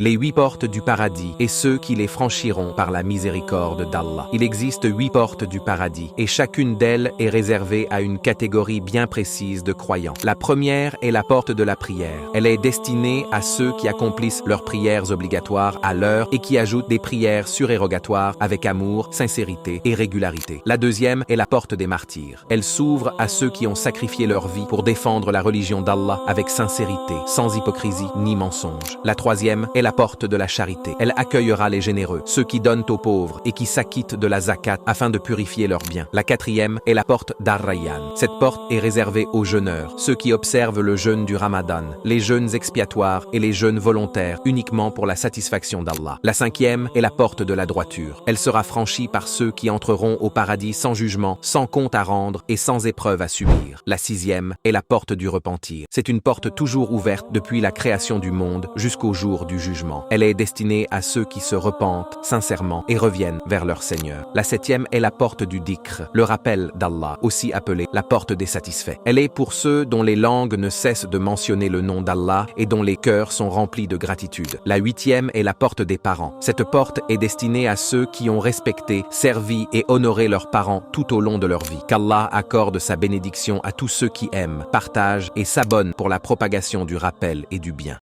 les 8 portes du paradis et ceux qui les franchiront par la miséricorde d'Allah. Il existe 8 portes du paradis et chacune d'elles est réservée à une catégorie bien précise de croyants. La première est la porte de la prière. Elle est destinée à ceux qui accomplissent leurs prières obligatoires à l'heure et qui ajoutent des prières surérogatoires avec amour, sincérité et régularité. La deuxième est la porte des martyrs. Elle s'ouvre à ceux qui ont sacrifié leur vie pour défendre la religion d'Allah avec sincérité, sans hypocrisie ni mensonge. La troisième est la porte de la charité. Elle accueillera les généreux, ceux qui donnent aux pauvres et qui s'acquittent de la zakat afin de purifier leurs biens. La quatrième est la porte d'Ar-Rayyan. Cette porte est réservée aux jeûneurs, ceux qui observent le jeûne du Ramadan, les jeûnes expiatoires et les jeûnes volontaires uniquement pour la satisfaction d'Allah. La cinquième est la porte de la droiture. Elle sera franchie par ceux qui entreront au paradis sans jugement, sans compte à rendre et sans épreuve à subir. La sixième est la porte du repentir. C'est une porte toujours ouverte depuis la création du monde jusqu'au jour du jugement. Elle est destinée à ceux qui se repentent sincèrement et reviennent vers leur Seigneur. La septième est la porte du dhikr, le rappel d'Allah, aussi appelée la porte des satisfaits. Elle est pour ceux dont les langues ne cessent de mentionner le nom d'Allah et dont les cœurs sont remplis de gratitude. La huitième est la porte des parents. Cette porte est destinée à ceux qui ont respecté, servi et honoré leurs parents tout au long de leur vie. Qu'Allah accorde sa bénédiction à tous ceux qui aiment, partagent et s'abonnent pour la propagation du rappel et du bien.